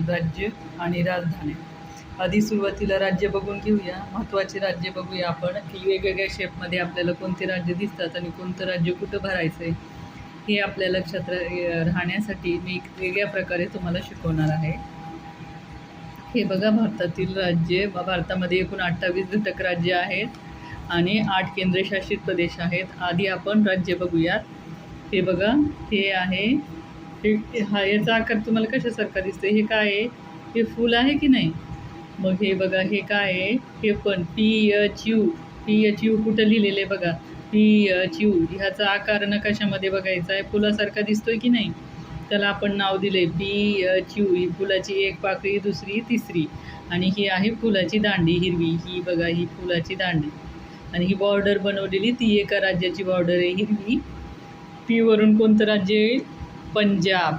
राज्य आणि राजधानी. आधी सुरुवातीला राज्य बघून घेऊया, महत्त्वाचे राज्य बघूया आपण की वेगवेगळ्या शेपमध्ये आपल्याला कोणते राज्य दिसतात आणि कोणतं राज्य कुठं भरायचं आहे हे आपल्या लक्षात राहण्यासाठी मी वेगळ्या प्रकारे तुम्हाला शिकवणार आहे. हे बघा, भारतातील राज्य. भारतामध्ये एकूण 28 घटक राज्य आहेत आणि 8 केंद्रशासित प्रदेश आहेत. आधी आपण राज्य बघूयात. हे बघा, हे आहे हा याचा आकार तुम्हाला कशासारखा दिसतोय? हे काय आहे? हे फूल आहे की नाही? मग हे बघा, हे काय आहे? हे पण PHU कुठं लिहिलेलं आहे बघा, PHU. ह्याचा आकार नकाशामध्ये बघायचा आहे, फुलासारखा दिसतोय की नाही? त्याला आपण नाव दिले PHU. ही फुलाची एक पाकळी, दुसरी, तिसरी, आणि ही आहे फुलाची दांडी हिरवी. ही बघा, ही फुलाची दांडी, आणि ही बॉर्डर बनवलेली ती एका राज्याची बॉर्डर आहे हिरवी. P वरून कोणतं राज्य येईल? पंजाब.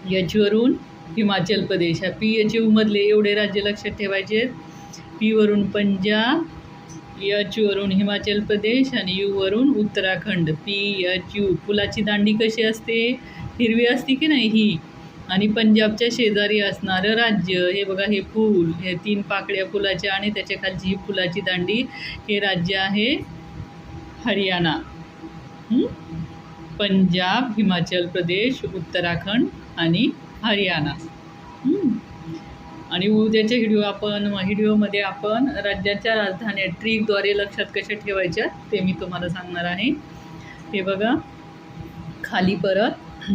H वरून हिमाचल प्रदेश. ह्या PHU मधले एवढे राज्य लक्षात ठेवायचे. P वरून पंजाब, H वरून हिमाचल प्रदेश आणि U वरून उत्तराखंड. PHU. फुलाची दांडी कशी असते? हिरवी असते की नाही ही? आणि पंजाबच्या शेजारी असणारं राज्य. हे बघा, हे फूल, हे 3 पाकळ्या फुलाच्या आणि त्याच्या खालची ही फुलाची दांडी. हे राज्य आहे हरियाणा. पंजाब, हिमाचल प्रदेश, उत्तराखंड आणि हरियाणा. आणि उद्याच्या व्हिडिओमध्ये आपण राज्याच्या राजधान्या ट्रिकद्वारे लक्षात कशा ठेवायच्या ते मी तुम्हाला सांगणार आहे. हे बघा, खाली परत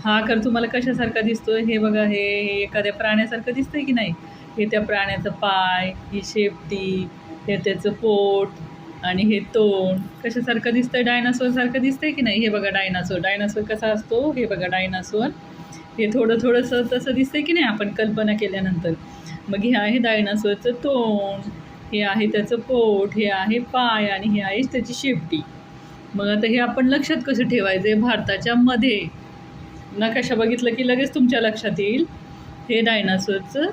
हा आकार तुम्हाला कशासारखा दिसतोय? हे बघा, हे एखाद्या प्राण्यासारखं दिसतंय की नाही? हे त्या प्राण्याचं पाय, ही शेपटी, हे त्याचं पोट आणि हे तोंड कशासारखं दिसतंय? डायनासोरसारखं दिसतंय की नाही? हे बघा, डायनासोर कसा असतो? हे बघा, डायनासोर हे थोडंसं तसं दिसतंय की नाही आपण कल्पना केल्यानंतर? मग हे आहे डायनासोरचं तोंड, हे आहे त्याचं पोट, हे आहे पाय आणि हे आहे त्याची शेपटी. मग आता हे आपण लक्षात कसं ठेवायचं आहे? भारताच्या मध्ये नकाशा बघितलं की लगेच तुमच्या लक्षात येईल. हे डायनासोरचं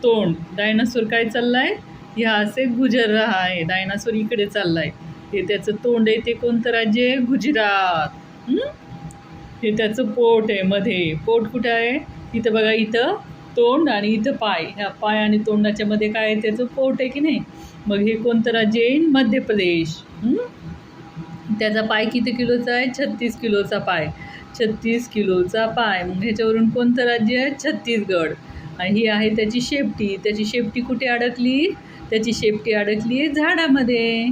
तोंड. डायनासोर काय चाललाय? ह्या असे गुजर रहा आहे. डायनासोर इकडे चाललाय. हे त्याचं तोंड आहे. ते कोणतं राज्य आहे? गुजरात. हे त्याचं पोट आहे मध्ये. पोट कुठं आहे? इथं बघा, इथं तोंड आणि इथं पाय. ह्या पाय आणि तोंडाच्या मध्ये काय आहे? त्याचं पोट आहे की नाही? मग हे कोणतं राज्य येईल? मध्य प्रदेश. त्याचा पाय किती किलोचा आहे? 36 किलोचा पाय. 36 किलोचा पाय. मग ह्याच्यावरून कोणतं राज्य आहे? छत्तीसगड. आणि ही आहे त्याची शेपटी. त्याची शेपटी कुठे अडकली? त्याची शेपटी अडकली झाडामध्ये.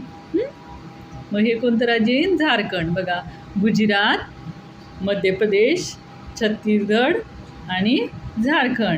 मग हे कोणतं राज्य येईल? झारखंड. बघा, गुजरात, मध्य प्रदेश, छत्तीसगड आणि झारखंड.